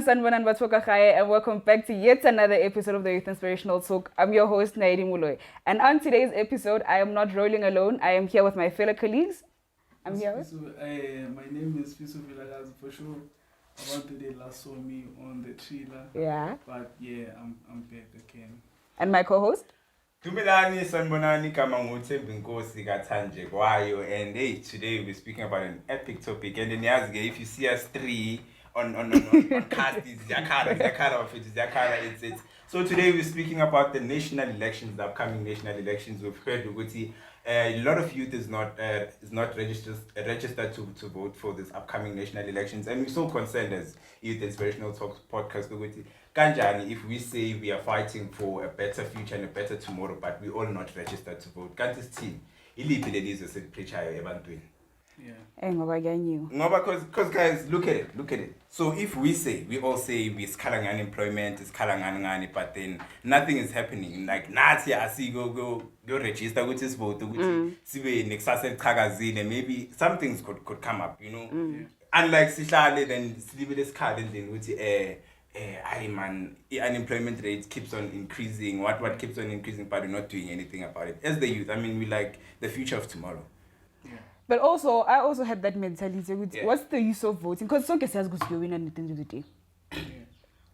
Sanbonan Batoka Khaye, and welcome back to yet another episode of the Youth Inspirational Talk. I'm your host, Naidi Muloy. And on today's episode, I am not rolling alone. I am here with my fellow colleagues. My name is Fiso Vilagaz for sure. I wanted they last saw me on the trailer. Yeah. But yeah, I'm back again. And my co-host? Tumilani Sanbonani Kamangute Binkosi Gatanje Gwayo, and hey, today we're speaking about an epic topic. And then if you see us three on cast, it's Yakara of it, it's Yakara, it's. So today we're speaking about the national elections, the upcoming national elections. We've heard Uguti, a lot of youth is not registered to vote for this upcoming national elections, and we're so concerned as Youth Inspirational Talks podcast Uguti. Kanjani, if we say we are fighting for a better future and a better tomorrow, but we're all not registered to vote, Kanti's team, because guys, look at it. So if we all say we're scaling unemployment, it's scaling but then nothing is happening. Like Nazi, I see go register with this vote, maybe some things could come up, you know. Unlike Sihlale, then sleep with this card and then with unemployment rate keeps on increasing. What keeps on increasing, but we're not doing anything about it. As the youth, I mean, we like the future of tomorrow. Yeah. But also, I also had that mentality. What's the use of voting? Because Soke says you win at the end of the day.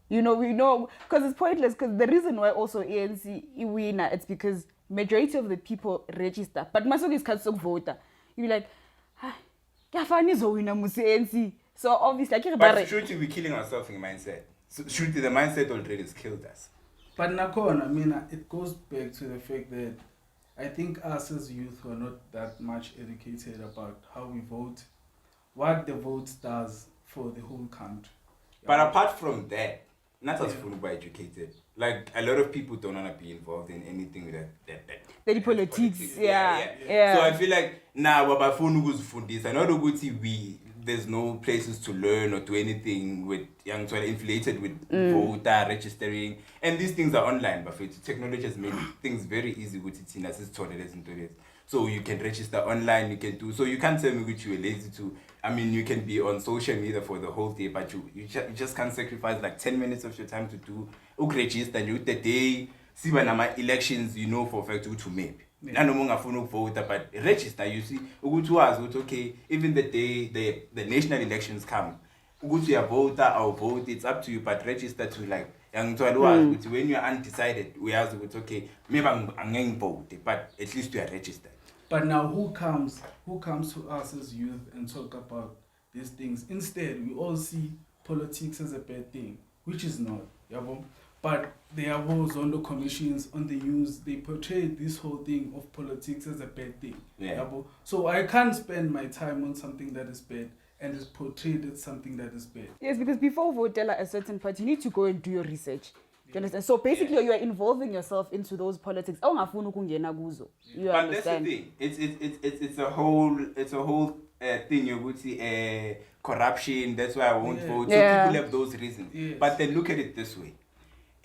You know, we know, because it's pointless. Because the reason why also ANC win, it's because majority of the people register. But Masoke is can't voter. You be like, Kafani zo win ANC. So obviously, but shouldn't we be killing ourselves in mindset? So should the mindset already has killed us? But Nakon, I mean, it goes back to the fact that I think us as youth were not that much educated about how we vote, what the vote does for the whole country. But apart from that, not as fully educated. Like a lot of people don't want to be involved in anything with that. The politics. Yeah. So I feel like I know there's no places to learn or do anything with young children inflated with voter registering, and these things are online. But technology has made things very easy with it. So you can register online, you can do so. You can't tell me which you are lazy to. I mean, you can be on social media for the whole day, but you just can't sacrifice like 10 minutes of your time to do register. You the day see when elections, you know for a fact to make. But register, you see, okay, even the day the national elections come, you are voter or vote, it's up to you, but register to like when you are undecided, we ask okay, maybe I'm going to vote, but at least you are registered. But now who comes to us as youth and talk about these things? Instead, we all see politics as a bad thing, which is not. But there are those on the commissions, on the news, they portray this whole thing of politics as a bad thing. Yeah. So I can't spend my time on something that is bad and it's portrayed as something that is bad. Yes, because before voting a certain party, you need to go and do your research. Do you understand? So basically, you are involving yourself into those politics. You understand? That's the thing. It's a whole thing. You would see corruption. That's why I won't vote. So people have those reasons. Yes. But then look at it this way.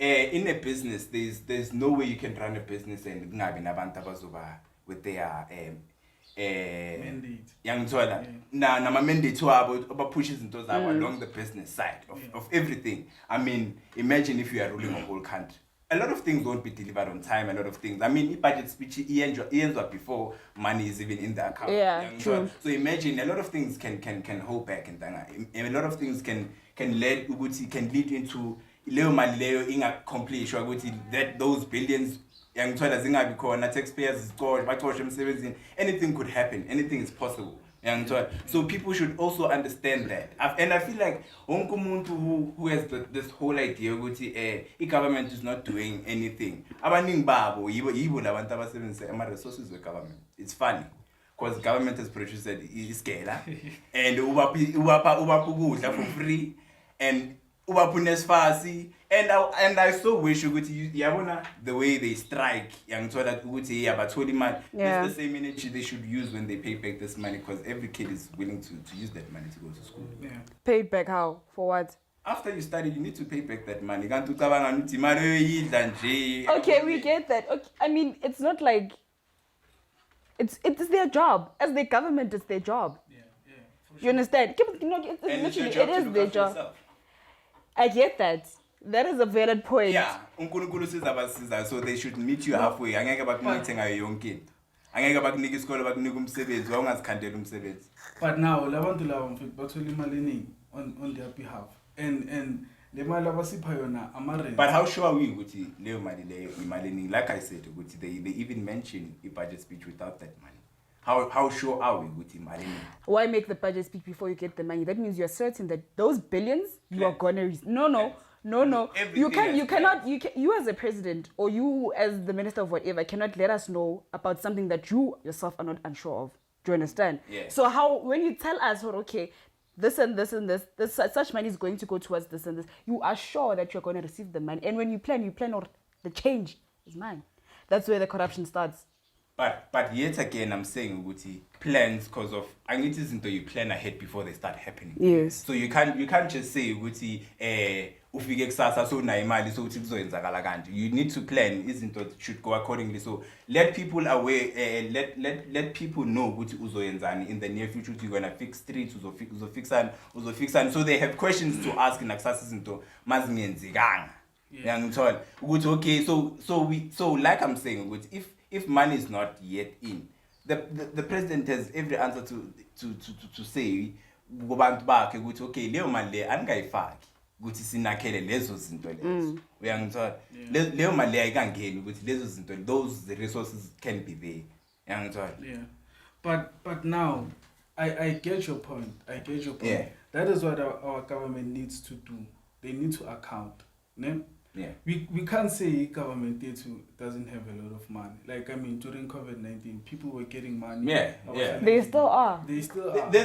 In a business, there's no way you can run a business and with their mandate. Young toilet. Now my mandate about pushes into along the business side of everything. I mean, imagine if you are ruling a whole country. A lot of things won't be delivered on time. A lot of things. I mean, budget speech ends up before money is even in the account. Yeah, true. So imagine a lot of things can hold back and a lot of things can lead into that those billions young taxpayers anything could happen, anything is possible. So people should also understand that. And I feel like who has this whole idea the government is not doing anything. Resources of government. It's funny. Because government has produced iskela and for free and and I so wish you the way they strike young but it's the same energy they should use when they pay back this money, because every kid is willing to use that money to go to school. Paid back how? For what? After you study, you need to pay back that money. Okay, we get that. Okay, I mean, it's not like it's their job. As the government, it's their job. Yeah, for sure. You understand? It is their job. I get that. That is a valid point. Yeah, uNkulunkulu sizabasiza, so they should meet you halfway. Angeke bakunithe ngayo yonke into. Angeke bakunika isikole bakunika umsebenzi, wawungazikhandela umsebenzi. But now labantu laba mfethu bathola imali eningi on their behalf. And le mali abasipha yona ama-rent. But how sure are we ukuthi leyo mali leyo imali eningi? Like I said, ukuthi they even mention a budget speech without that money. How sure are we ukuthi imali eningi? Why make the budget speak before you get the money? That means you're certain that those billions you are gonna no. You as a president or you as the minister of whatever cannot let us know about something that you yourself are not unsure of. Do you understand? Yeah. So how when you tell us, okay, this and this and this such money is going to go towards this and this, you are sure that you're going to receive the money. And when you plan or the change is mine. That's where the corruption starts. But yet again, I'm saying ukuthi plans because of angithi izinto you plan ahead before they start happening. Yes. So you can't just say ukuthi ufike kusasa so na imali so uthi kuzoyenzakala kanje. You need to plan. Izinto should go accordingly. So let people aware. Let people know ukuthi uzoyenzani in the near future. You're gonna fix streets, uzofixan. So they have questions to ask in kusasa izinto mazingenzekanga. Yeah, ngithola ukuthi okay. So like I'm saying ukuthi if money is not yet in, the president has every answer to say kubantu bakhe ukuthi okay leyo mali le angayifaki ukuthi sinakhele lezo zinto lezo. Uyangithola leyo mali le ayikangeni ukuthi lezo zinto those resources can be there. Uyangithola. Yeah. But now I get your point. Yeah. That is what our government needs to do. They need to account. Ne? Yeah. We can't say government doesn't have a lot of money. Like, I mean, during COVID-19, people were getting money. Yeah. They still are. There's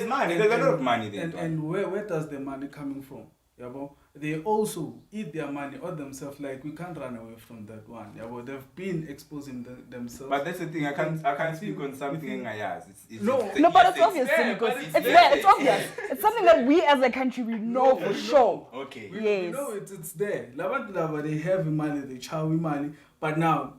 money. There's a lot of money there. And where does the money coming from? Yeah, they also eat their money or themselves. Like, we can't run away from that one. Yeah, but they've been exposing themselves. But that's the thing. I can't speak on something I ask. No, but it's obvious because it's there. It's obvious. It's something that we as a country we know for sure. Okay. We know it's there. They have money, they chow money. But now,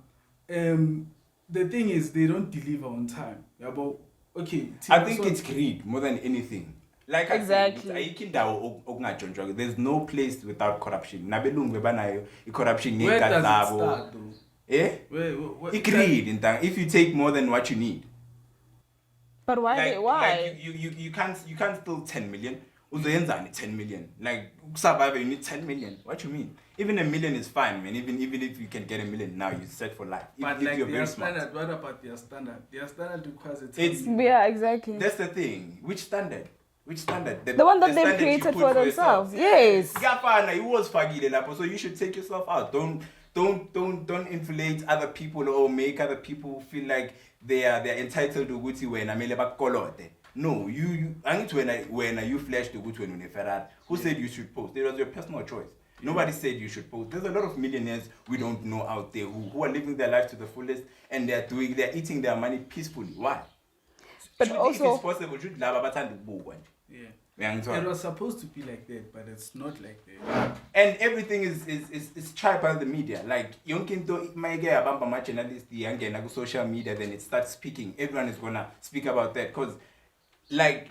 the thing is, they don't deliver on time. Yeah, but okay. I think it's greed more than anything. Like exactly. There's no place without corruption. Nabelungu banayo corruption. Where does it start though? Eh? Greed. If you take more than what you need. But why? Like you can't steal 10 million. Uzoyenzani 10 million. Like survive you need 10 million. What you mean? Even a million is fine, man. Even if you can get a million now, you're set for life. But if like you're their very standard, smart. what about their standard? Their standard requires yeah, exactly. That's the thing. Which standard? The one that they created for themselves. Yes. Gafana, you was fagile lapo, so you should take yourself out. Don't inflate other people or make other people feel like they're entitled to guti when amele bakolote. No, you when you flashed the guti when Ferrari. Who said you should post? It was your personal choice. Nobody said you should post. There's a lot of millionaires we don't know out there who are living their life to the fullest and they're eating their money peacefully. Why? But also, if it's possible, should yeah. It was supposed to be like that, but it's not like that. And everything is tried by the media. Like Yonkinto might get a bumper match journalist the social media, then it starts speaking. Everyone is gonna speak about that. Because like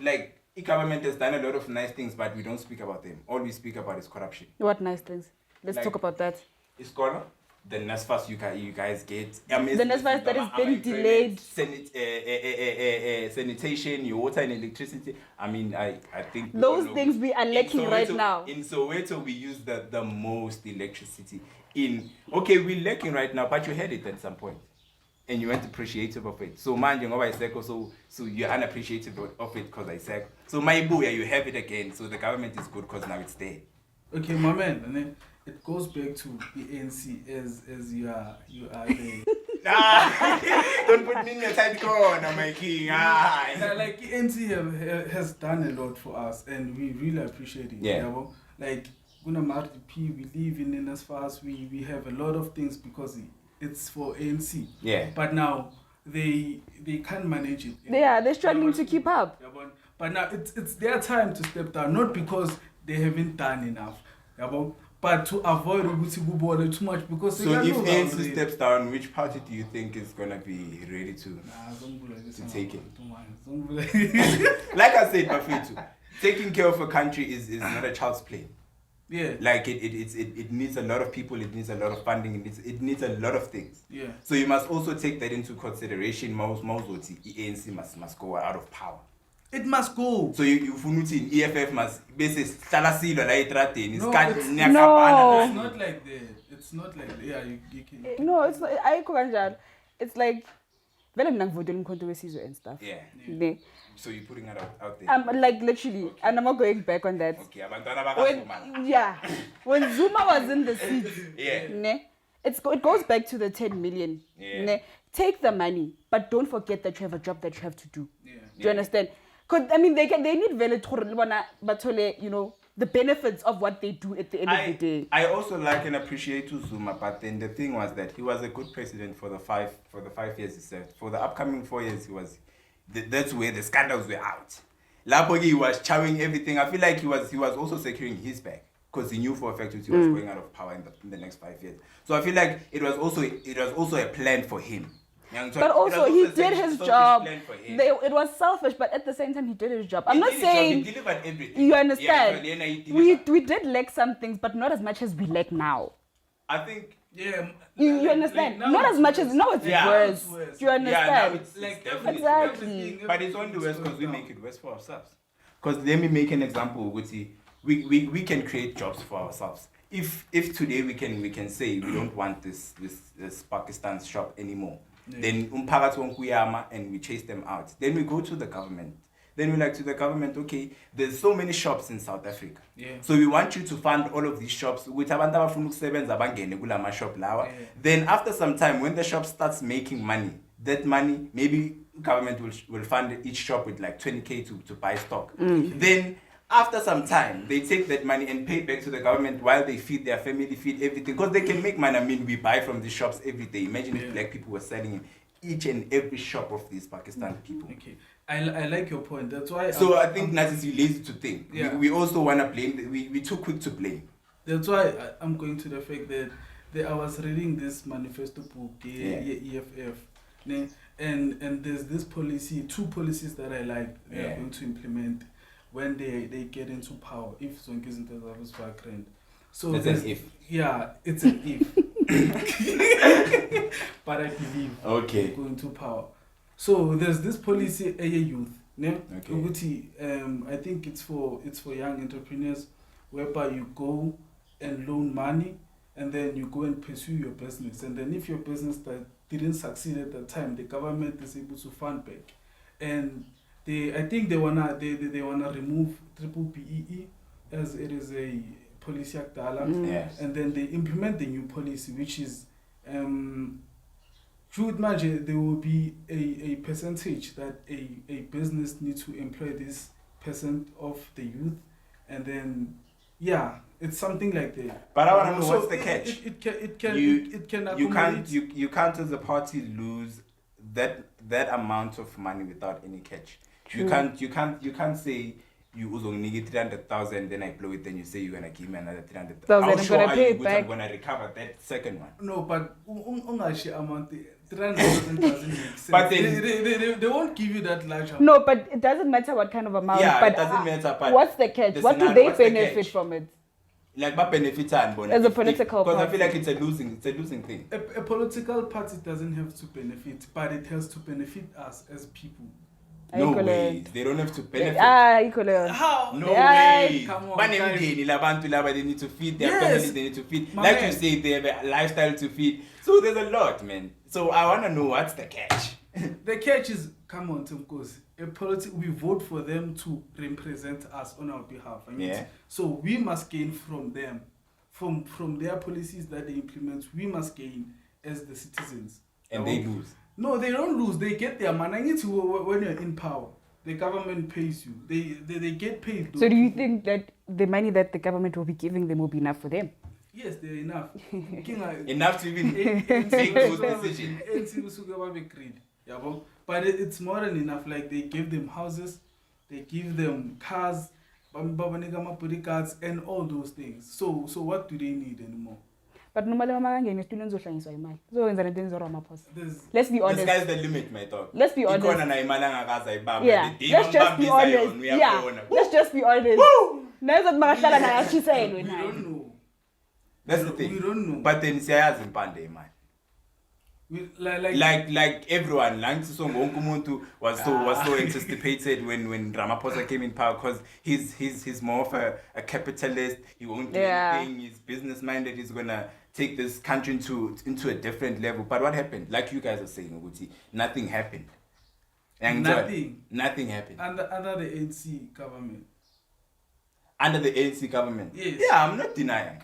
the government has done a lot of nice things, but we don't speak about them. All we speak about is corruption. What nice things? Let's talk about that. Is color? The NSFAS you guys get. The NSFAS that is very delayed. Sanitation, your water and electricity. I mean, I think those things we are lacking right now. In Soweto, we use the most electricity. We're lacking right now, but you had it at some point, and you weren't appreciative of it. So man, so you're unappreciative of it because I said. So my booyah, you have it again. So the government is good because now it's there. Okay, my man, and then it goes back to the ANC as you are there. Don't put me in your tight corner, my king. Like the ANC has done a lot for us, and we really appreciate it. Yeah. Like Gunamar P, we live in NSFAS, we have a lot of things because it's for ANC. Yeah. But now they can't manage it. They're struggling to keep up. But now it's their time to step down, not because they haven't done enough. But to avoid too much because so if ANC steps down, which party do you think is gonna be ready to take it? Like I said, Bafitu, taking care of a country is not a child's play. Yeah. Like it needs a lot of people, it needs a lot of funding, it needs a lot of things. Yeah. So you must also take that into consideration. Mawuzothi ANC must go out of power. It must go. So you funuti EFF must base hlala silo la etradeni. No, No. It's not like that. It's not like that. Yeah, you can. No, it's not. Ayikho kanjalo. It's like vele mina ngivotela umkhonto wesizwe and stuff. Yeah. Ne? So you're putting it out there. Like literally, and I'm not going back on that. Okay, abantwana bakafumana. When Zuma was in the seat, Yeah. ne, it goes back to the 10 million. Yeah. Ne? Take the money, but don't forget that you have a job that you have to do. Yeah. Do you understand? Because I mean, they need very, you know, the benefits of what they do at the end of the day. I also like and appreciate Zuma, but then the thing was that he was a good president for the 5 years he served. For the upcoming 4 years, that's where the scandals were out. Lapogi he was chowing everything. I feel like he was also securing his back because he knew for a fact that he was going out of power in the next 5 years. So I feel like it was also a plan for him. But also he did his job. It It was selfish, but at the same time he did his job. I'm not saying he delivered everything. you understand. Yeah, he we delivered. did lack some things, but not as much as we lack now. I think. Yeah. You understand? now Not it's as much as now it's Yeah. worse. It's worse. Do you Yeah, now understand? it's Like definitely Exactly. But it's only worse because we make it worse for ourselves. Because let me make an example. We can create jobs for ourselves. If today we can say we don't want this Pakistan shop anymore, then umphakathi wonke uyama and we chase them out. Then we go to the government. Then we like to the government, okay, there's so many shops in South Africa. Yeah. So we want you to fund all of these shops. With abantu abafuna ukusebenza bangene kula ma shop lawa. Yeah. Then after some time, when the shop starts making money, that money, maybe government will fund each shop with like 20K to buy stock. Then after some time, they take that money and pay back to the government while they feed their family, feed everything. Because they can make money. I mean, we buy from these shops every day. Imagine if black people were selling in each and every shop of these Pakistan people. Okay. I like your point. That's why. So I think that is lazy to think. Yeah. We also want to blame. We're too quick to blame. That's why I'm going to the fact that I was reading this manifesto book, EFF, and there's this policy, 2 policies that I like they are going to implement when they get into power. If Zonke Zinto background. So That's an if. Yeah, it's an if. But I believe Okay. they're going to power. So there's this policy, youth. Okay. I think it's for young entrepreneurs, whereby you go and loan money, and then you go and pursue your business. And then if your business that didn't succeed at that time, the government is able to fund back. And I think they wanna remove triple BEE as it is a policy act, Yes. and then they implement the new policy, which is you would imagine there will be a percentage that a business needs to employ this percent of the youth, and then it's something like that. But I want to know So what's the catch. It can You accommodate. you can't as a party lose that amount of money without any catch. You can't say you uzonginike 300,000, then I blow it, then you say you're gonna give me another 300,000. How I'm sure gonna are pay you it good back. I'm gonna recover that second one? No, but ungashi amount 300,000 doesn't make sense. But then- they won't give you that large amount. No, but it doesn't matter what kind of amount. Yeah, but it doesn't matter. But what's the catch? the What do scenario- they what's the benefit catch? from it? Like but benefit and As a political because I feel party. like it's a losing thing. A political party doesn't have to benefit, but it has to benefit us as people. No Equally. way. They don't have to benefit. Equally. How? No Yeah, way. come on, Banemndeni labantu laba, they need to feed their Yes. families, they need to feed. My Like man. you say, they have a lifestyle to feed. So there's a lot, man. So I want to know what's the catch. The catch is, come on, Tumkos. We vote for them to represent us on our behalf. I mean, Yeah. So we must gain from them, from their policies that they implement. We must gain as the citizens. And they lose. No, they don't lose. They get their money. I need to when you're in power. The government pays you. They get paid. So do you think that the money that the government will be giving them will be enough for them? Yes, they're enough. Enough to even make those decisions. But it's more than enough. Like they give them houses, they give them cars, bodyguards, and all those things. So what do they need anymore? But normally mama students zohlangiswa imali. Zokwenza nento enizorwa amaphosa. There's Let's be The honest. sky's the limit, my dog. Let's be honest. Ikhona na imali angakaza ibamba. Yeah. The day Let's just be bambambisa honest. yona, Yeah. uyabona. Let's just be honest. Nezothi makahlala naye atshiselwe We naye. don't know. That's the thing. We don't know. But then siyayazi impande man. We, Like everyone, like so wonke umuntu was so anticipated when Ramaphosa came in power because he's more of a capitalist. He won't do anything. He's business minded. He's gonna take this country into a different level. But what happened? Like you guys are saying, Uguti, nothing happened. And nothing happened under the ANC government. Under the ANC government. Yes. Yeah, I'm not denying.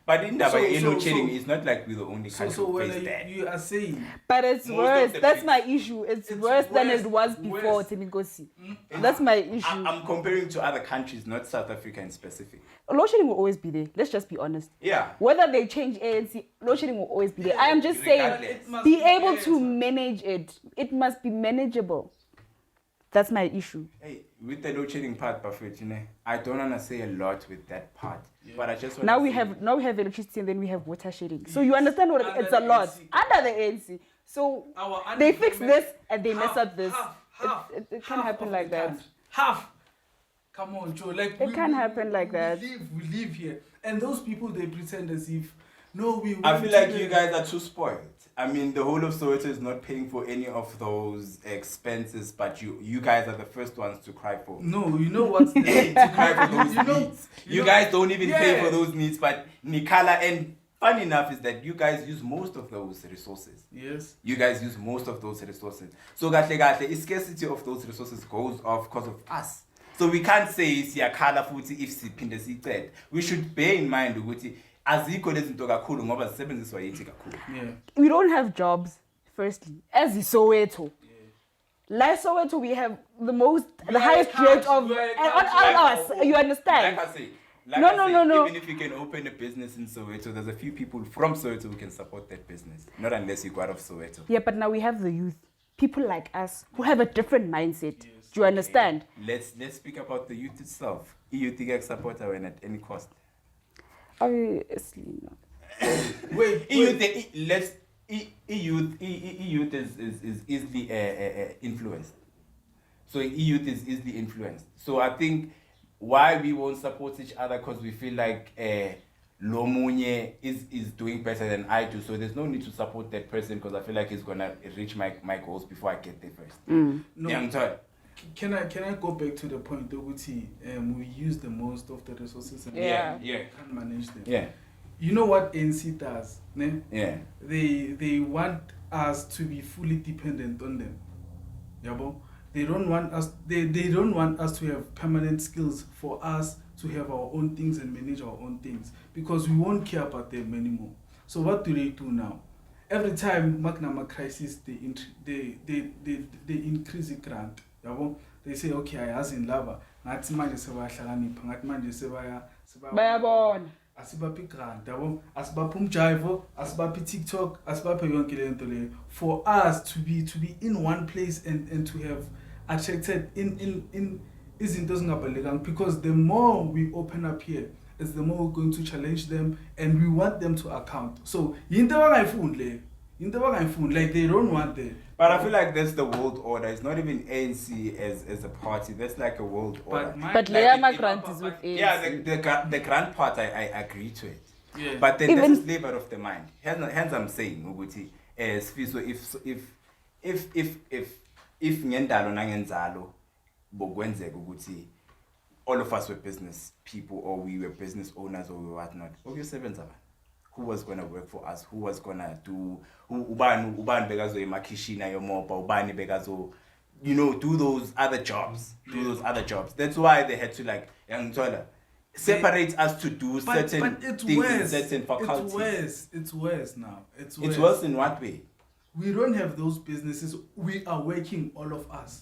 But in the load shedding, it's not like we're the only country So who when face that. you are saying, But it's Most worse. of the That's people- my issue. It's worse than it was before, worse. Timikosi. That's my issue. I'm comparing to other countries, not South Africa in specific. Load shedding will always be there. Let's just be honest. Yeah. Whether they change ANC, load shedding will always be there. I am just saying, Regardless. It must be be able better. to manage it. It must be manageable. That's my issue. Hey, with the load shedding part, Buffett, I don't want to say a lot with that part, but I just want Now to we say- have electricity and then we have water shedding. So you understand what Under it's a the lot ANC. under the ANC. So our they fix unemployment- this and they mess up this. Half It can't happen of like the that. country. Half. Come on, Joe. Like It can't happen like that. We live here, and those people they pretend as if no, we. I went feel to like the- you guys are too spoiled. I mean, the whole of Soweto is not paying for any of those expenses, but you guys are the first ones to cry for. No, you know what's the To cry for those you know, needs. You guys don't even pay Yeah. for those needs, but Nikala, and funny enough is that you guys use most of those resources. Yes. You guys use most of those resources. So kahle scarcity of those resources goes off because of us. So we can't say siyakhala futhi if siphinde sicede. We should bear in mind ukuthi azikho lezi zinto kakhulu ngoba zisebenziswa yithi kakhulu. Yeah. We don't have jobs, firstly. As is Soweto. Like Soweto, we have the highest country, rate of we are a and country. on us. You understand? Like I say, No. even if you can open a business in Soweto, there's a few people from Soweto who can support that business. Not unless you go out of Soweto. Yeah, but now we have the youth, people like us who have a different mindset. Do you understand? Let's speak about the youth itself. Youth can support her at any cost. Obviously not. Wait. Youth is easily influenced. So youth is easily influenced. So I think why we won't support each other because we feel like Lomunye is doing better than I do. So there's no need to support that person because I feel like he's gonna reach my goals before I get there first. No. Yeah, I'm tired. Can I go back to the point that we use the most of the resources and Yeah. Yeah. we can't manage them. Yeah. You know what ANC does? Ne? Yeah. They want us to be fully dependent on them. Yabo? They don't want us they don't want us to have permanent skills for us to have our own things and manage our own things because we won't care about them anymore. So what do they do now? Every time Magnama crisis they increase the grant. Yabo? They say okay, I has in lava. Ngathi manje sebayahlakanipha, ngathi manje sebaya Bayabona. asibaphi grant yabo asibaphi umjivo asibaphi TikTok asibaphi yonke le nto leyo for us to be in one place and to have attracted in izinto ezingabalekanga because the more we open up here is the more we're going to challenge them and we want them to account. So into abangayifuni like they don't want that. But I feel like that's the world order. It's not even ANC as a party. That's like a world order. But Like Leama it- Grant is with ANC. Yeah, the grant part, I agree to it. Yeah. But then Even- that's a flavor of the mind. Hence I'm saying, Uguti, if ngendalo nangenzalo bokwenzeka ukuthi all of us were business people or we were business owners or we were whatnot. Who was gonna work for us? Who was gonna do? Ubani bekazo emakishina yomoba? Ubani bekazo, do those other jobs. That's why they had to like separate us to do certain it's things worse. in certain faculties. It's worse now. It's worse. It's worse in what way? We don't have those businesses. We are working, all of us.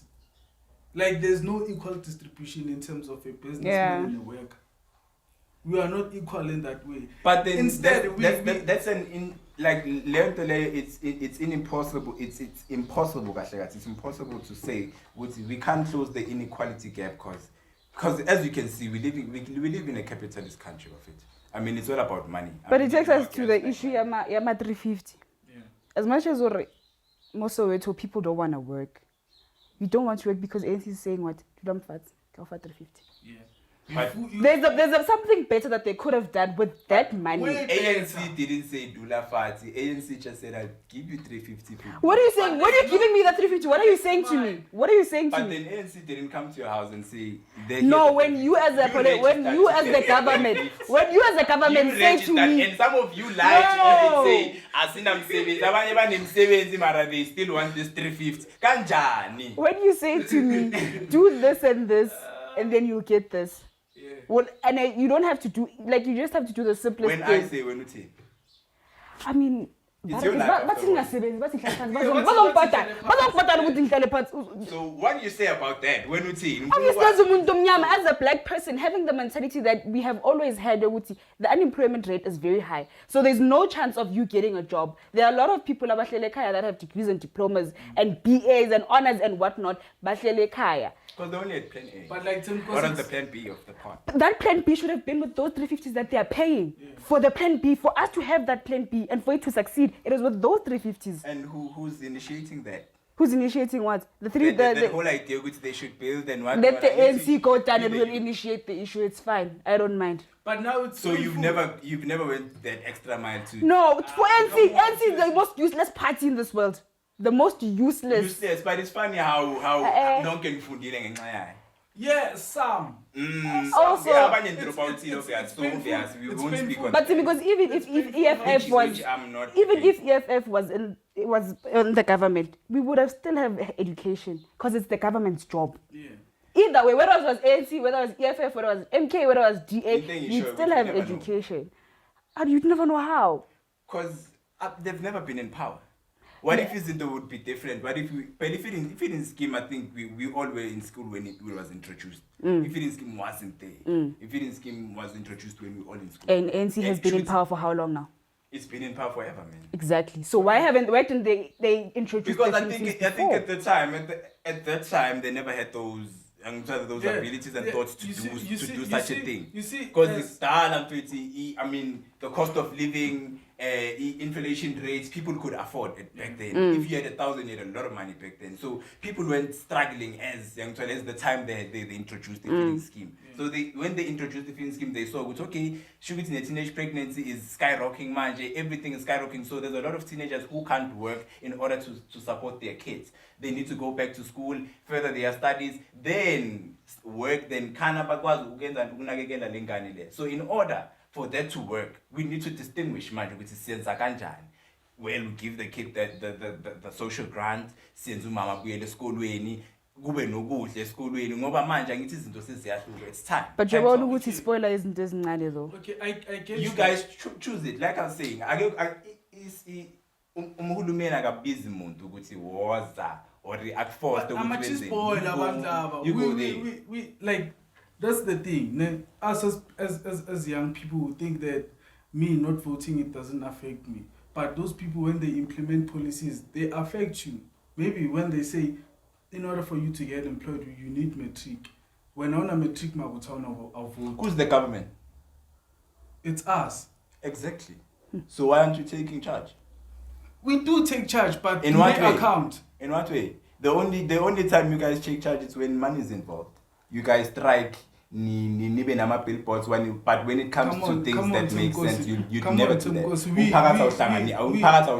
Like there's no equal distribution in terms of a businessman and a worker. We are not equal in that way. But then Instead, that's it's impossible. It's impossible, kahle kahle. It's impossible to say we can't close the inequality gap because as you can see we live in a capitalist country of it. I mean it's all about money. But it takes us to the issue Yama 350. Yeah. As much as most of it, people don't want to work. We don't want to work because ANC is saying what? 350. Yeah. But There's something better that they could have done with that money. Wait. ANC didn't say Dula Fati. ANC just said, I'll give you 350 people. What are you saying? When are you giving me that 350? What are you saying to me? What are you saying to But me? then ANC didn't come to your house and say, No, when you as the government, when you as the government say to me, and some of you lied to me and say, Asina msebenzi, abanye banemsebenzi mara they still want this 350. Kanjani? when you say to me, do this and this, and then you'll get this. Yeah. Well, and you don't have to do, like, you just have to do the simplest When thing. I say, when you say, I mean, It's your life after all. So what do you say about that? When you say, Obviously, as a black person, having the mentality that we have always had, the unemployment rate is very high. So there's no chance of you getting a job. There are a lot of people that have degrees and diplomas and BAs and honors and whatnot. because they only had plan A. But like, What is the plan B of the part? That plan B should have been with those 350s that they are paying. For the plan B, for us to have that plan B and for it to succeed, it is with those 350s. And who's initiating that? Who's initiating what? The whole idea which they should build and what. Let the what- ANC go down and will initiate the issue. It's fine. I don't mind. But now it's So you've never went that extra mile to. No, for NC is the most useless party in this world. The most useless. Useless, but it's funny how no can fundile ngenxa yayo. Yeah, some. Also- abanye dropouts obvious, so painful. obvious. We It's won't speak painful. on But that. because even if EFF was Which I'm not even against. if EFF was in the government, we would have still have education because it's the government's job. Yeah. Either way, whether it was ANC, whether it was EFF, whether it was MK, whether it was DA, You think you you'd sure still we have never know? education. And you'd never know how. Because they've never been in power. What if it would be different? What if but if it in scheme, I think we all were in school when it was introduced. If it in scheme wasn't there. If it in scheme was introduced when we were all in school. And ANC has been in power for how long now? It's been in power forever, man. Exactly. So why didn't they introduce Because the I think at that time they never had those abilities and thoughts to do such a thing. You see, Because it's done, I mean, the cost of living, inflation rates, people could afford it back then. If you had 1,000, you had a lot of money back then. So people weren't struggling as the time they introduced the feeding scheme. So when they introduced the feeding scheme, they saw, okay, sugar teenage pregnancy is skyrocketing, everything is skyrocketing. So there's a lot of teenagers who can't work in order to support their kids. They need to go back to school, further their studies, then work, then so in order for that to work, we need to distinguish manje ukuthi siyenza kanjani. Well, we give the kid the social grant, siyenza umama abuyele esikolweni, kube nokudla esikolweni ngoba manje angithi izinto seziyahluka. It's time. But Time you're to- going to spoiler isn't though. Okay, I get You guys choose it. Like I'm saying, umhulumeni akabizi umuntu ukuthi woza or react forced I'm a ukuthi spoil wenze. You go there. we like that's the thing. Ne? Us as young people who think that me not voting it doesn't affect me. But those people when they implement policies, they affect you. Maybe when they say in order for you to get employed you need matric. When on a matric I'll vote. Who's the government? It's us. Exactly. So why aren't you taking charge? We do take charge, but In what way? account. In what way? The only time you guys take charge is when money is involved. You guys strike nibe nama billboards but when it comes to things that make sense, you never do that.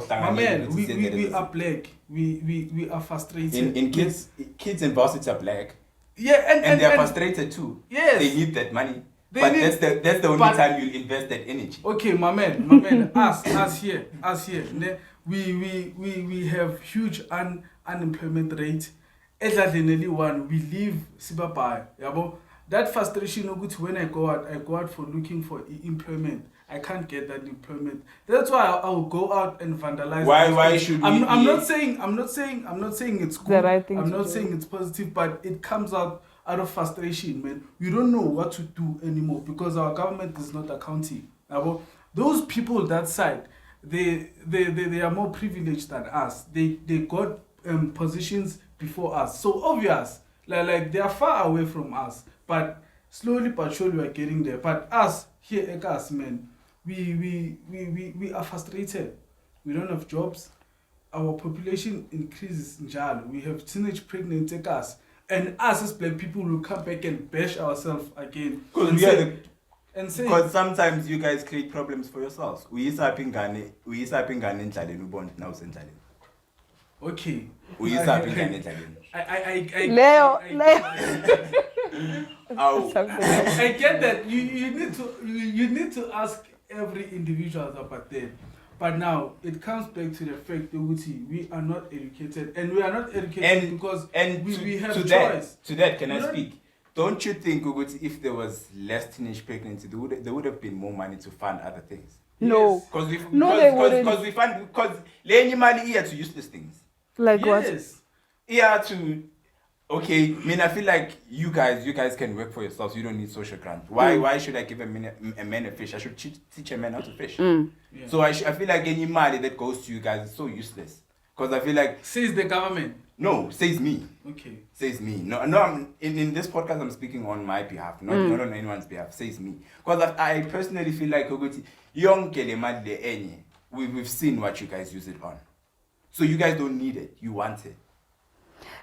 My man, we are black. We are frustrated. In kids in varsity are black. Yeah, and They are frustrated too. Yes. They need that money. They But need- that's the only but- time you'll invest that energy. Okay, my man, us here. Ne, we have huge unemployment rate. Edladleneli one, we live Sibabaya. Yabo, that frustration when I go out for looking for employment. I can't get that employment. That's why I'll go out and vandalize. Why should we I'm be- not saying it's The good. right thing I'm to not do. saying it's positive, but it comes out of frustration, man. We don't know what to do anymore because our government is not accounting. Those people that side, they are more privileged than us. They got positions before us. So obvious, like they are far away from us. But slowly but surely we are getting there. But us here at us, man, we are frustrated. We don't have jobs. Our population increases njalo. We have teenage pregnant us. and us as black people will come back and bash ourselves again. Because And we are say- the and say, because sometimes you guys create problems for yourselves. Uyisa ingane endlaleni ubone na usendlaleni. okay. Uyisa ingane endlaleni. Leo. Ow. I get that you need to ask every individual about that. But now it comes back to the fact that we are not educated, and we are not educated because we have choice. To that, can I No. speak? Don't you think Uguti, if there was less teenage pregnancy, there would have been more money to fund other things? No. Because we wouldn't. fund because lenye mali here to useless things. Like what? Yes. Here to okay, I mean I feel like you guys can work for yourselves. You don't need social grant. Why should I give a man a fish? I should teach a man how to fish. Yeah. So I feel like any money that goes to you guys is so useless. Because I feel like Says the government. no, says me. Okay. Says me. No, I'm, in this podcast, I'm speaking on my behalf, not on anyone's behalf. Says me. Because I personally feel like we've seen what you guys use it on. So you guys don't need it. You want it.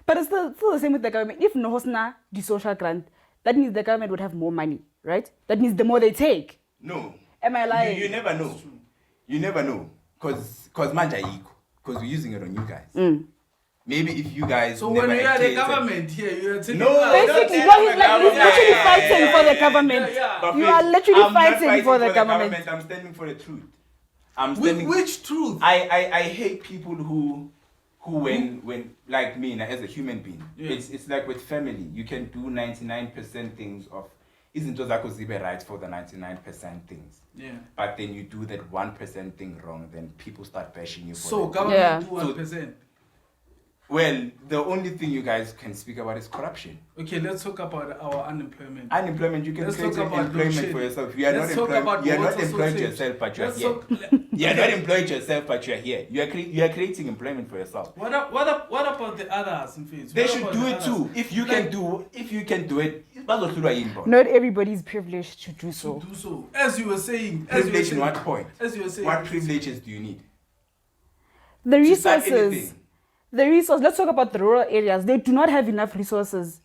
But it's still the same with the government. If no hosna the social grant, that means the government would have more money, right? That means the more they take. No. Am I lying? You never know. You never know. Because manja iko. Because we're using it on you guys. Maybe if you guys. So never when you are the educated- government here, you are telling No, us- Basically, don't no, he's tell like the he's literally government. fighting for the government. Yeah. But You please, are literally I'm not fighting for the government. I'm standing for the truth. I'm standing. Which truth? I hate people who when like me now, as a human being. Yeah. It's like with family. You can do 99% things of isn't zakho zibe right for the 99% things. Yeah. But then you do that 1% thing wrong, then people start bashing you for So it. government Yeah. do 1%. Well, the only thing you guys can speak about is corruption. Okay, let's talk about our unemployment. Unemployment, you can Let's create talk about employment load for shed. yourself. You are Let's not talk employed. about You are not water employed shortage. yourself, but you are Let's here. talk- You are not employed yourself, but you are here. You are creating employment for yourself. What about the others in face? They What should about do the it others? too. If you can do it, bazohlulwa yini bona? Not everybody is privileged to do To so. do so. As you were saying. Privilege in what point? As you were saying. What privileges do you need? The To start resources. anything. Let's talk about the rural areas. They do not have enough resources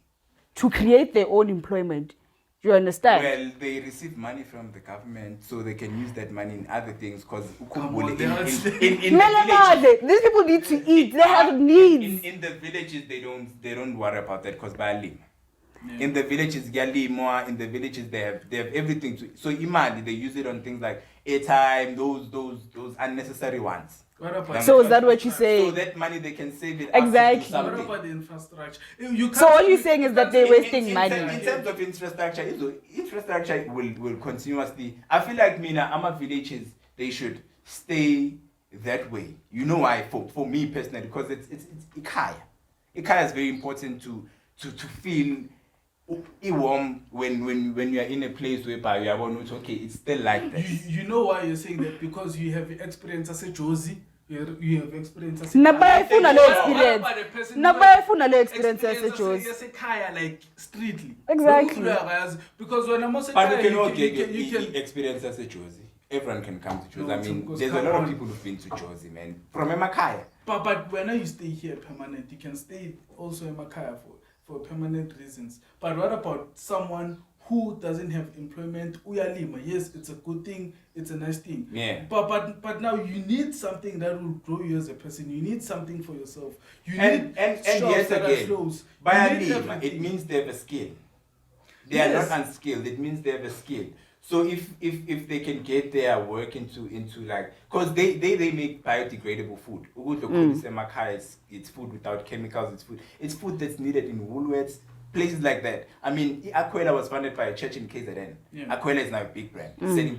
to create their own employment. Do you understand? Well, they receive money from the government, so they can use that money in other things. Because Come on, in they are- the No, villages, these people need to eat. They have needs. in the villages they don't worry about that because bayalima. Yeah. In the villages more in the villages they have everything to, so imali they use it on things like airtime, those unnecessary ones. What about So is that what you So say? that money they can save it Exactly. up to do What something. about the infrastructure? You So what can't- you're saying is that they're wasting money. In terms of infrastructure, infrastructure will continuously. I feel like Ama villages they should stay that way. You know why? For me personally, because it's Ikaya. Ikaya is very important to feel warm when you are in a place where you are okay, it's still like this. You know why you're saying that? Because you have experience as a Josie. You have experience as a Nabayifuna le What experience. about the person who Nabayifuna le has experience experience yaseJozi. as a kaya, like streetly. Exactly. Because when I'm also But kaya, you you can can experience as a Josie. Everyone can come to Josie. No, I mean, because there's a come lot of on. people who've been to Josie, man. From Emakaya. But when you stay here permanent, you can stay also in Makaya for permanent reasons. But what about someone who doesn't have employment? Uyalima, yes, it's a good thing, it's a nice thing. Yeah. But now you need something that will grow you as a person. You need something for yourself. You And need yes shops that are again, close. by You need it everything. means they have a skill. They Yes. are not unskilled. It means they have a skill. So if they can get their work into like, because they make biodegradable food. It's food without chemicals. It's food that's needed in Woolworths, places like that. I mean, Aquila was funded by a church in KZN. Yeah. Aquila is now a big brand. It's selling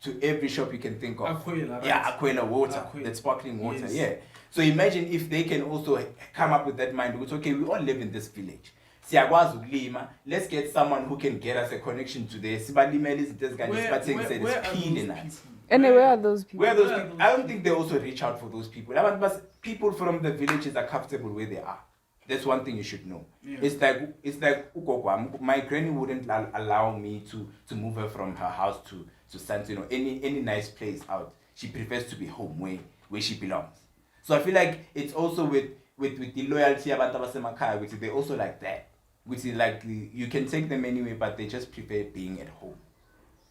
to every shop you can think of. Aquila, right? Yeah, Aquila water. Aquila. That's sparkling water. Yes. Yeah. So imagine if they can also come up with that mind, which okay, we all live in this village. Siyakwazi ukulima. Let's get someone who can get us a connection to this. Sibalimele izinto ezikanje, sibathengise where are siphile those nathi. people? And where are those people? Where are those Where are people? those I don't think they also reach out for those people. But people from the villages are comfortable where they are. That's one thing you should know. Yeah. It's like ugogo wami, my granny wouldn't allow me to move her from her house to Santo, any nice place out. She prefers to be home where she belongs. So I feel like it's also with the loyalty about Tabasemakai, which they also like that. which is like you can take them anyway, but they just prefer being at home.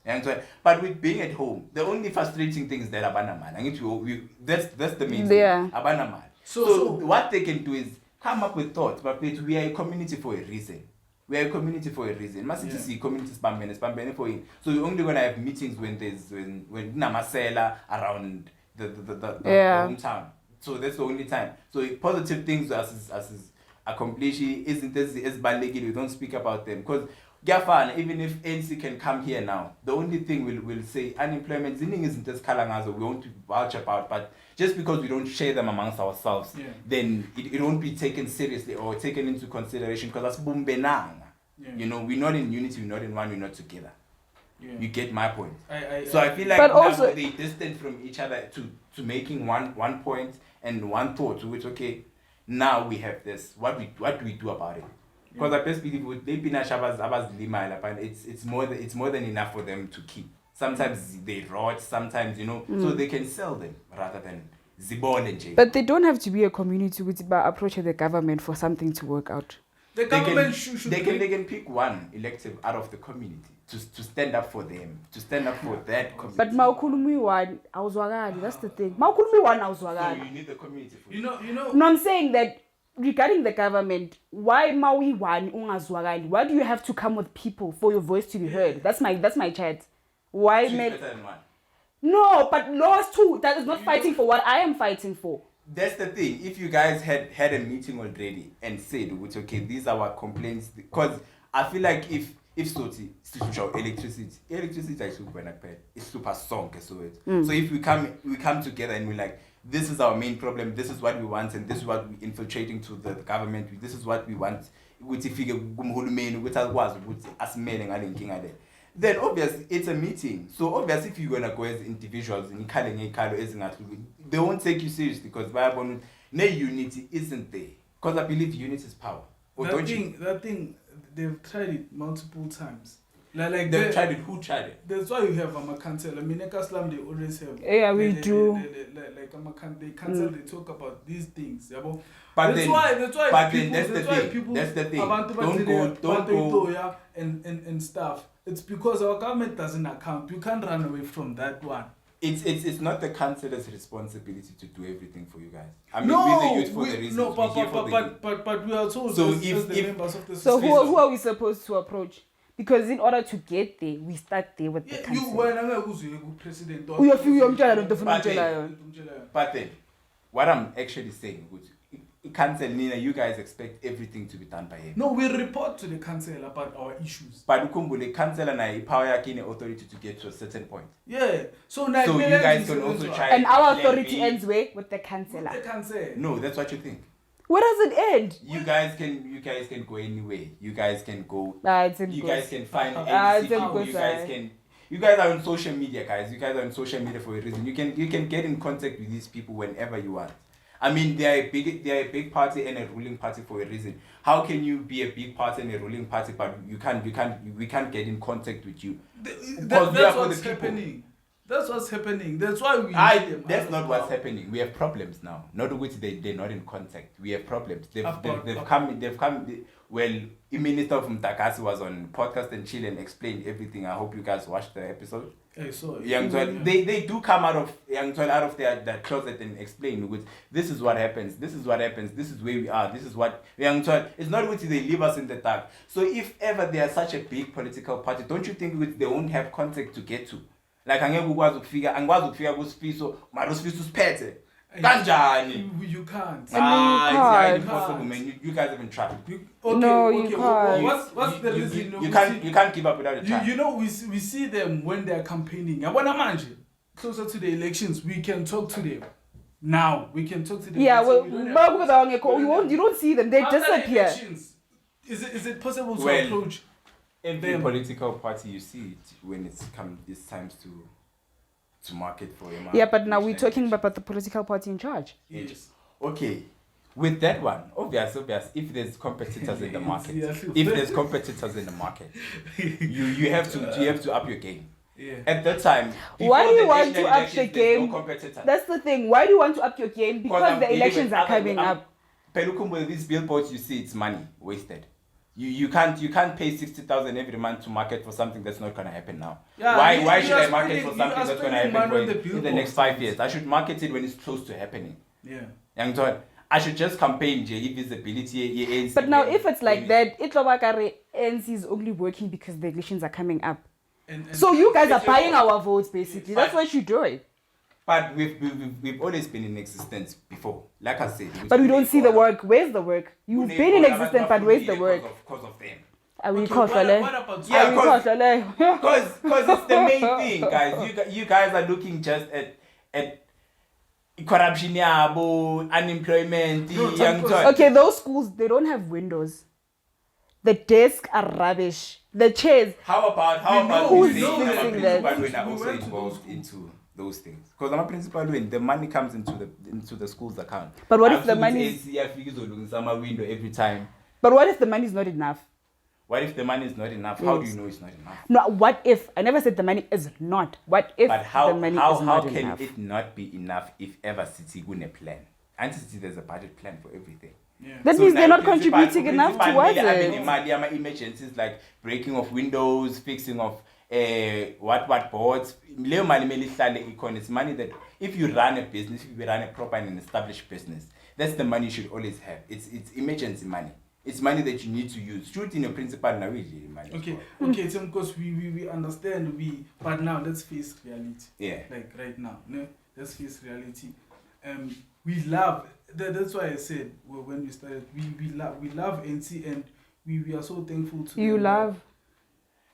And so, but with being at home, the only frustrating thing is that abanaman. I need to that's the main thing. Abanaman. So what they can do is come up with thoughts, but we are a community for a reason. We are a community for a reason. Must see community spam for it. So you're only gonna have meetings when Namasela around the hometown. So that's the only time. So positive things as accomplishing isn't as bad. We don't speak about them because even if ANC can come here now, the only thing we'll say unemployment isn't as kalangazo we won't vouch about, but just because we don't share them amongst ourselves, then it won't be taken seriously or taken into consideration because that's bumbenang. You know, we're not in unity, we're not in one, we're not together. You get my point. So I feel like but now also, they distant from each other to making one point and one thought to which now we have this. What do we do about it? Because I best believe they've been it's more than enough for them to keep. Sometimes they rot, sometimes so they can sell them rather than zibon and. But they don't have to be a community which approach the government for something to work out. The government they can pick one elective out of the community to stand up for them, to stand up for that community. But maukulumi one awuzwakali, that's the thing. Maukulumi one awuzwakali. So you need the community for you know. No, I'm saying that regarding the government, why Maui one ungazwakali? Why do you have to come with people for your voice to be heard? That's my chat. Why better than one. No, but lost too. That is not fighting for what I am fighting for. That's the thing. If you guys had a meeting already and said, okay, these are our complaints, because I feel like if electricity is super strong, so if we come together and we're like, this is our main problem, this is what we want, and this is what we're infiltrating to the government, this is what we want, then obviously it's a meeting. So obviously if you're gonna go as individuals they won't take you seriously because unity isn't there. Because I believe unity is power. That thing they've tried it multiple times. Like they've tried it. Who tried it? That's why you have a council. I mean, Ekaslam they always have. Yeah, we do. They cancel. They talk about these things. But that's why people. That's the thing. Don't go. And stuff. It's because our government doesn't account. You can't run away from that one. It's not the councillor's responsibility to do everything for you guys. I mean, we're the youth for the reason. No, but we are told so as the members of the society. So who are we supposed to approach? Because in order to get there, we start there with the council. But then, what I'm actually saying, council, Nina, you guys expect everything to be done by him. No, we report to the council about our issues. But the council and power authority to get to a certain point. Yeah. So you guys can also try. And our authority ends with the councillor. With the council. No, that's what you think. Where does it end? You guys can go anywhere. You guys can go. You guys can find you guys are on social media, guys. You guys are on social media for a reason. You can get in contact with these people whenever you want. I mean, they are a big party and a ruling party for a reason. How can you be a big party and a ruling party, but we can't get in contact with you? That's what's happening. That's what's happening. That's why we. That's not what's happening. We have problems now. Not which they're not in contact. We have problems. They've come. Well, the Minister from Takasi was on podcast and chill and explained everything. I hope you guys watched the episode. They do come out of their closet and explain this is what happens, this is what happens, this is where we are, this is what it's not which they leave us in the dark. So if ever they are such a big political party, don't you think they won't have contact to get to? Like angikwazi ukufika kuSifiso, mara uSifiso usiphethe. Kanjani? You can't. It's impossible, man. You guys haven't tried. You can't. What's the reason? You can't give up without a try. We see them when they're campaigning. Closer to the elections, we can talk to them. Now we can talk to them. Yeah, well, you don't see them. They disappear. Elections, is it possible to approach every political party? You see it when it's time to market for a man. Yeah, but now we're talking about the political party in charge. Yes. Okay. With that one, obvious. If there's competitors in the market, you have to up your game. Yeah. At that time, why do you want to up your game? No that's the thing. Why do you want to up your game? Because the elections are coming up. Pelukumbo, these billboards you see, it's money wasted. You can't pay 60,000 every month to market for something that's not gonna happen now. Yeah, Why you should are I market for spending- something you are that's gonna spending happen money on for the in the next billboards. 5 years? I should market it when it's close to happening. Yeah. Young Todd, I should just campaign visibility. ANC But now, when- if it's like when that, it's like ANC is only working because the elections are coming up. And So you guys are It's your buying fault. our votes, basically. But- That's what you're doing. But we've always been in existence before. Like I said. But we don't see the work. Where's the work? You've been in existence, but where's the work? Because of them. Are we Okay, khohlele? what about Yeah, Are we 'cause- khohlele? Because it's the main thing, guys. You guys are looking just at corruption, unemployment, No, young because- Todd. Okay, those schools, they don't have windows. The desks are rubbish. The chairs. How about Who's we say I'm a fixing that? principal when I We also went to involved those into those things? Because I'm a principal when the money comes into the school's account. But what if I've the seen money- ACF figures on summer window every time. But what if the money is not enough? What if the money is not enough? How do Yes. you know it's not enough? No, what if? I never said the money is not. What if But how the money how is how not can enough? it not be enough if ever city gune plan? And city there's a budget plan for everything. Yeah. That So means they're now not principal- contributing enough principal towards really it. having imali, emergencies like breaking of windows, fixing of what boards. Leyo mali mele ihlale ikhona. It's money that if you run a business, if you run a proper and established business, that's the money you should always have. It's emergency money. It's money that you need to use. Shoot in your principal now money. Okay, Tim, because we understand but now let's face reality. Yeah. Like right now, no, let's face reality. We love that's why I said when we started, we love NC and we are so thankful to You them. love.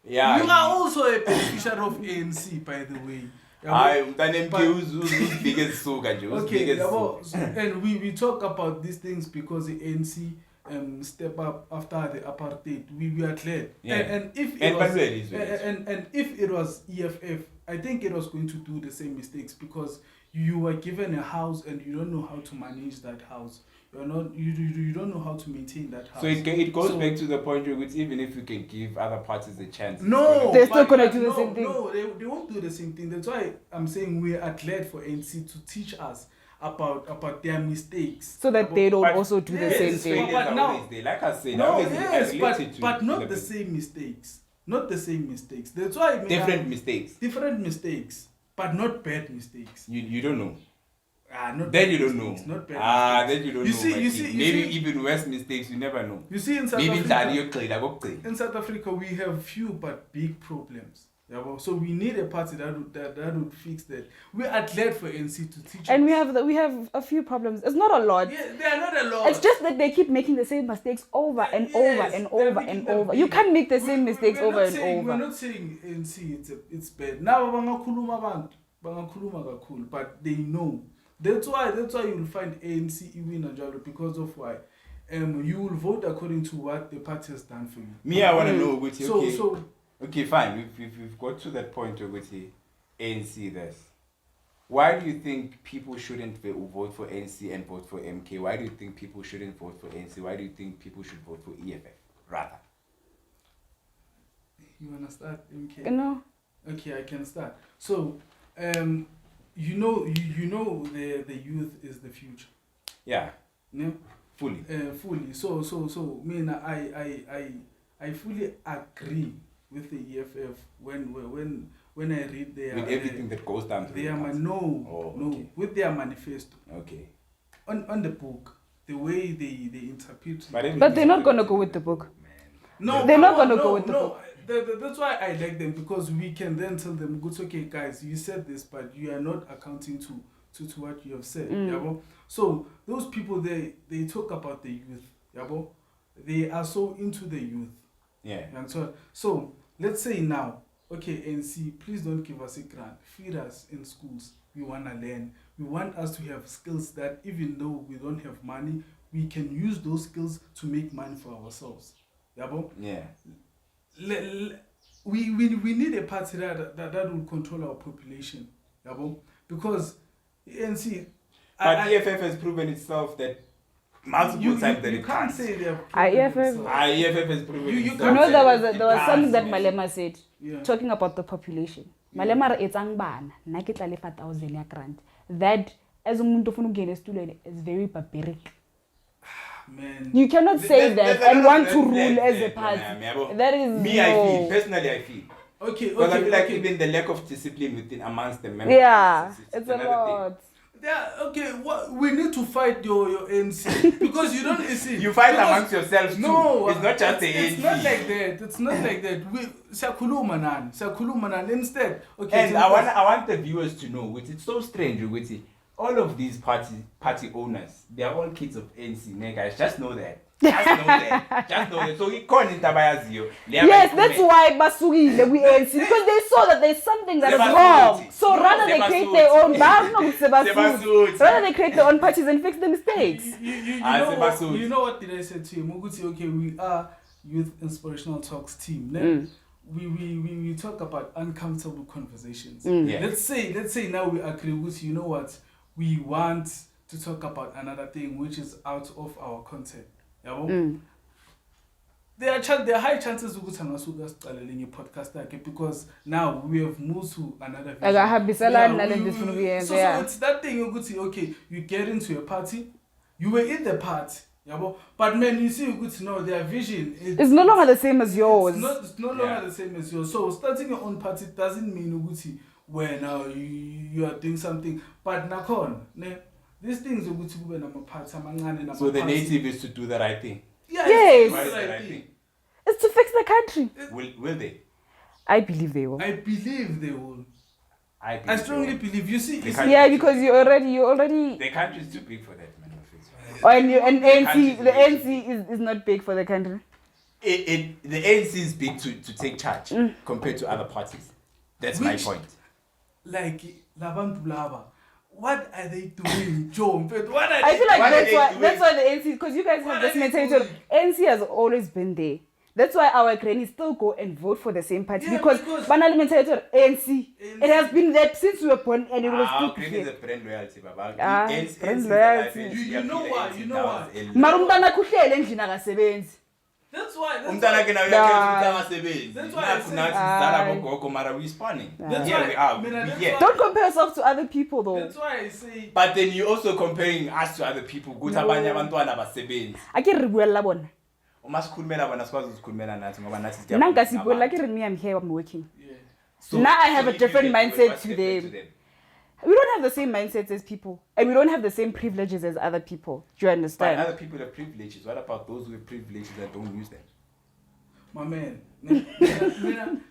Yeah. You are also a beneficiary of ANC, by the way. I'm But- biggest sugar, Okay, and we talk about these things because the ANC step up after the apartheid. We are glad. Yeah. And if it And was, but where is it? and if it was EFF, I think it was going to do the same mistakes because you were given a house and you don't know how to manage that house. You don't know how to maintain that house. So it goes So- back to the point where even if you can give other parties a chance. it's No, gonna- They're still but- gonna but do the no, same thing. No, they won't do the same thing. That's why I'm saying we are glad for NC to teach us about their mistakes. So that they don't But- also do the Yes, same These thing. failures But are now- always there. Like I said, No, always yes, related but to not the the same mistakes. Not the same mistakes. That's why I mean, different mistakes. different mistakes, but not bad mistakes. You don't know. Not Then bad you don't know. mistakes, Not bad mistakes. Then you don't You know. see- my you king. see- you Maybe see- even worse mistakes, you never know. You see, in South Maybe Africa, in South Africa, we have few but big problems. Yeah, well, so we need a party that would fix that. We are glad for NC to teach And us. we have a few problems. It's not a lot. Yeah, they are not a lot. It's just that they keep making the same mistakes over and Yes, over and they're over making and them over. big. You can't make the same mistakes We're over not and saying- We're over. not saying NC it's bad. Now bangakhuluma kakhulu, but they know. That's why you'll find ANC even Njalo because of why. You will vote according to what the party has done for you. Me, I want to know, Guti, So okay. so Okay, fine. We've got to that point, Guti. ANC this. Why do you think people shouldn't vote for ANC and vote for MK? Why do you think people shouldn't vote for ANC? Why do you think people should vote for EFF rather? you wanna start, MK? You know? Okay, I can start. So, you know the youth is the future. Yeah, No, fully. fully. So, I fully agree with the EFF when I read their With everything that goes down through their the party. no okay. with their manifesto Okay. on the book, the way they interpret. But they're not going to go with the book. No, They're not come on, gonna go with the book. That's why I like them, because we can then tell them, "Good, okay, guys, you said this, but you are not accounting to what you have said." Yabo? So those people they talk about the youth. Yabo? They are so into the youth. Yeah. And so let's say now, okay, NC, please don't give us a grant. Feed us in schools. We want to learn. We want us to have skills that even though we don't have money, we can use those skills to make money for ourselves. Yabo? Yeah. We need a party that will control our population. Yabo? Because NC, But EFF has proven itself that multiple times that you it can't can't. say they have EFF EFF has proven You itself. can't You know, there was that it something that can't. Malema said, Yeah. talking about the population. Malema re etsang bana, nna ke tla lefa 1,000 ya grant. That as umuntu ofuna ukungena esitulweni is very barbaric. Man. You cannot say that and want to rule as a Yeah, party. yeah. That is Me, no. I feel personally, I feel. Okay, Because I feel like okay. even the lack of discipline within amongst the members. Yeah, it's a another lot. Yeah, okay. What we need to fight your MC because you don't listen. You fight Because- amongst yourselves too. No, It's not just the It's ANC. not like that. It's not like that. We siyakhuluma nani. Instead, okay. And I want the viewers to know, which it's so strange, which all of these party owners, they are all kids of ANC, ne, guys. Just know that. Just know that. So he called in Tabayazio. Yes, that's why basukile we ANC because they saw that there's something that is wrong. So rather they create their own rather they create their own parties and fix the mistakes. You know what did I say to him? Muguti, okay, we are Youth Inspirational Talks team. Ne? We talk about uncomfortable conversations. Yeah. Let's say now we agree with you know what? We want to talk about another thing which is out of our content. There are high chances ukuthi angasuka sicalele nge podcast yakhe because now we have moved to another vision. So it's that thing ukuthi okay, you get into a party, you were in the party, but man, you see ukuthi no, their vision it's no longer the same as yours. It's no longer the same as yours. So starting your own party doesn't mean ukuthi where now you are doing something, but nakhona ne these things ukuthi kube namaphathi amancane namaphathi. So the native is to do the right thing. Yeah, Yes. What is the right thing? It's to fix the country. Will they? I believe they will. I believe they will. I strongly believe. You see, Yeah, because you already the country is too big for that, man. and the ANC is not big for the country. The ANC is big to take charge compared to other parties. That's my point. Like labantu laba. What are they doing, Joe? What are I feel like What that's why the ANC, because you guys have this mentality. ANC has always been there. That's why our grannies still go and vote for the same party because banal mentality ANC. It has been there since we were born and it was still is a brand loyalty, Baba. Brand loyalty. You know why? Marumntana kuhlele endlini akasebenzi. That's why. Umntana ke nawe uyasebenza. That's why I say- Nathi gogo mara we spawning. Here we are. Yeah. Don't compare yourself to other people though. That's why I say. But then you're also comparing us to other people. Ukuthi abanye abantwana abasebenzi. Akere re buella bona. Uma sikhulumela bona sikwazi ukukhulumela nathi ngoba nathi Nanga sibuella akere me I'm here I'm working. Yeah. So- Now I have so a if different you get mindset what's to different them. We don't have the same mindsets as people. And we don't have the same privileges as other people. Do you But understand? other people have privileges. What about those with privileges that don't use them? My man.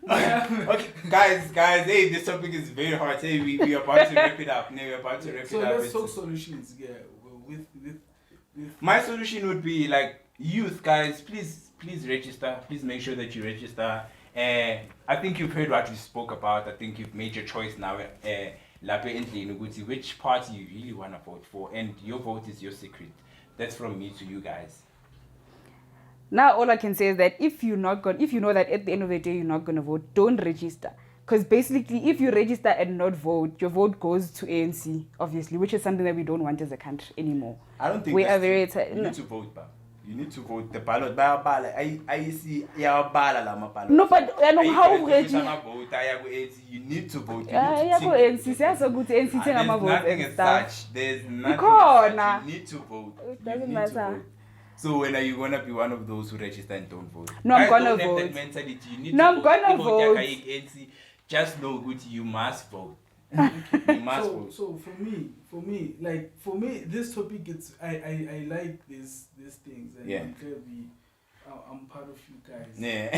Okay, guys, hey, this topic is very hard. Hey, we are about to wrap it up. So let's talk solutions. Yeah, with My solution would be like youth, guys. Please register. Please make sure that you register. I think you've heard what we spoke about. I think you've made your choice now. Which party you really want to vote for, and your vote is your secret. That's from me to you guys. Now all I can say is that if you know that at the end of the day you're not gonna vote, don't register. Because basically if you register and not vote, your vote goes to ANC, obviously, which is something that we don't want as a country anymore. I don't think we are very you need to vote, but you need to vote. The ballot I see ballot. No, but how you need to vote. ANC and stuff. There's nothing as such. You need to vote. It doesn't matter. So when are you gonna be one of those who register and don't vote? No, I'm gonna don't have vote. that mentality. You need No, to I'm vote. gonna Even vote. ANC, just know good. You must vote. You must vote. So for me, this topic I like these things and Yeah. I'm glad I'm part of you guys. Yeah.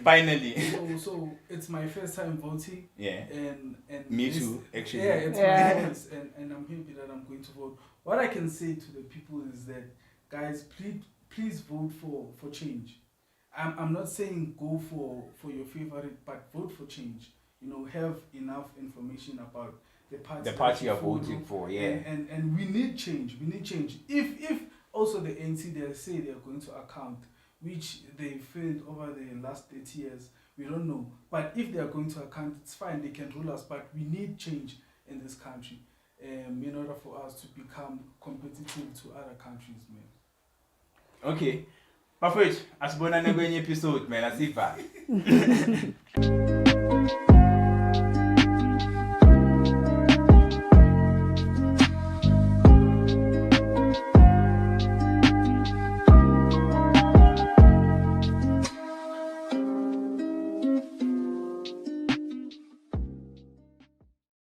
Finally. So it's my first time voting. Yeah. And Me this- too, actually. Yeah, it's Yeah. my voice and I'm happy that I'm going to vote. What I can say to the people is that guys, please vote for change. I'm not saying go for your favorite, but vote for change. Have enough information about the party you're voting for, yeah. And we need change. We need change. If also the ANC they say they are going to account, which they failed over the last 30 years, we don't know. But if they are going to account, it's fine. They can rule us. But we need change in this country, in order for us to become competitive to other countries, man. Okay. Bafowethu, asibonane kwenye episode man, asiva.